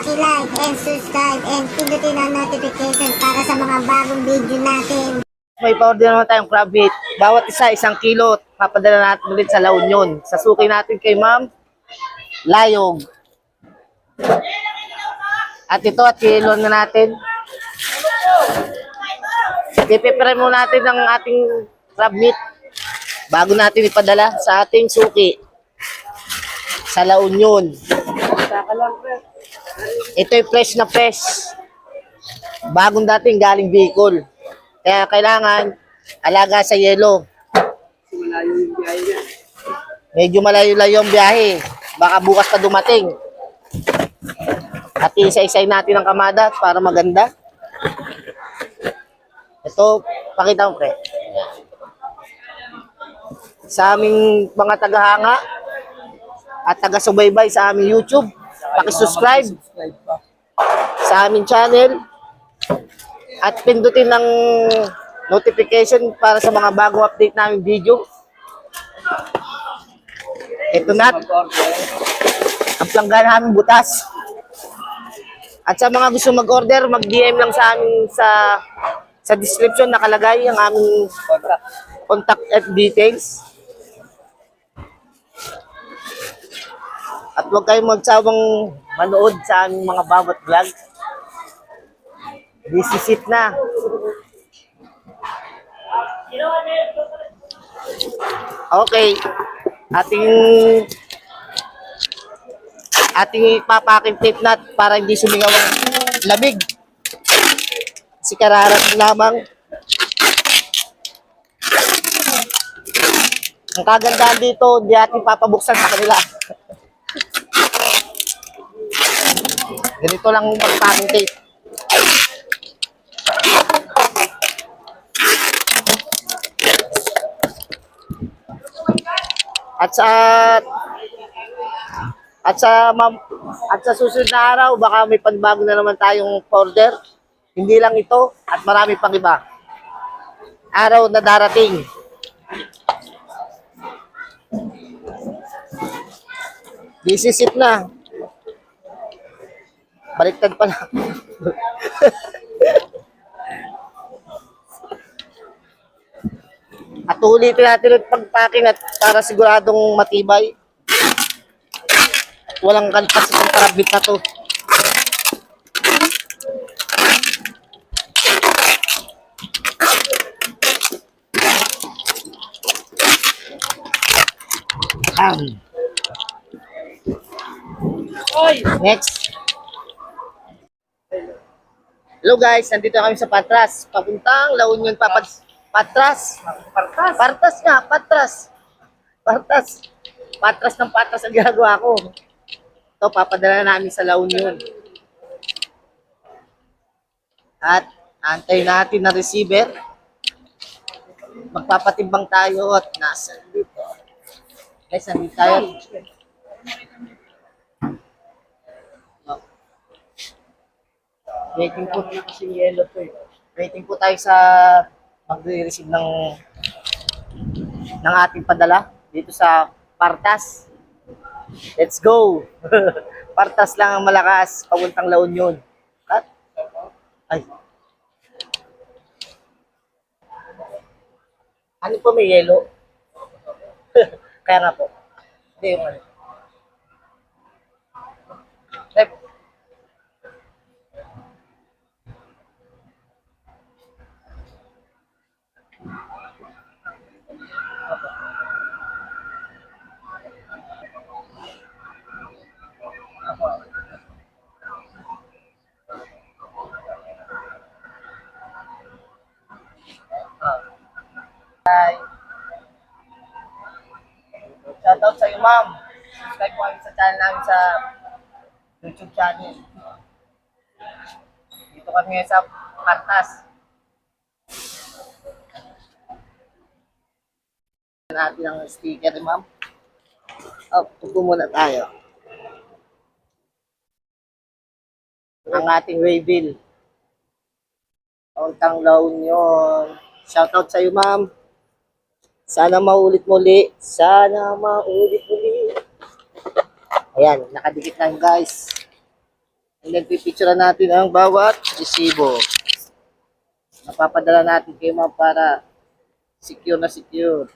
paki-like and subscribe and pindutin ang notification para sa mga bagong video natin. May pa-order naman tayong crab meat. Bawat isa, 1 kilo. Papadala natin ulit sa La Union. Sasuki natin kay Ma'am Layog. At ito, at kilo na natin. Pipipray muna natin ang ating crab meat bago natin ipadala sa ating suki sa La Union. Ito'y fresh na fresh. Bagong dating galing Bicol. Kaya kailangan alaga sa yelo. Medyo malayo-layo ang biyahe. Baka bukas pa dumating. At isa-isay natin ang kamada para maganda. Ito, pakita mo pre. Sa aming mga tagahanga at taga-subaybay sa aming YouTube, paki-subscribe sa aming channel at pindutin ng notification para sa mga bagong update namin video. Ito na. Ang planggana namin butas. At sa mga gusto mag-order, mag-DM lang sa amin sa description nakalagay ang aming contact at details. At huwag kayong magsawang manood sa aming mga bawat vlog. Bisisit na. Okay. Ating ipapaking tape nut para hindi sumingaw ang lamig. Si kararating lamang. Ang kagandahan dito, hindi ating papabuksan sa kanila. Ganito lang mag-packing tape. At sa susunod na araw, baka may pagbago na naman tayong order. Hindi lang ito at marami pang iba. Araw na darating. Disisip na. Baliktad pa na. At ulitin natin yung pagpacking at para siguradong matibay. At walang kalpas itong karabit na to. Next. Hello guys, nandito kami sa Patras. Papuntang La Union, Patras. Patras ng patras ang ginagawa ko. Ito, papadala namin sa La Union. At antay natin na receiver. Magpapatimbang tayo at nasa dito. Guys, nandito tayo. Waiting po kasi yellow to eh. Waiting po tayo sa magre-receive ng ating padala dito sa Partas. Let's go! Partas lang ang malakas, papuntang La Union. At, ay. Ano po may yellow? Kaya nga po. Hindi yung ano. Rep. Hi. Shoutout sa iyo, ma'am. Subscribe po kami sa channel namin sa YouTube channel. Dito kami ngayon sa Partas. Natin ang sticker, ma'am. Tupo muna tayo. Ang ating waybill. Pauntang La Union. Shoutout sa iyo, ma'am. Sana maulit muli. Sana maulit muli. Ayan, nakadikit na yun, guys. And then, pipicturean natin ang bawat resibo. Napapadala natin kayo mga para secure na secure.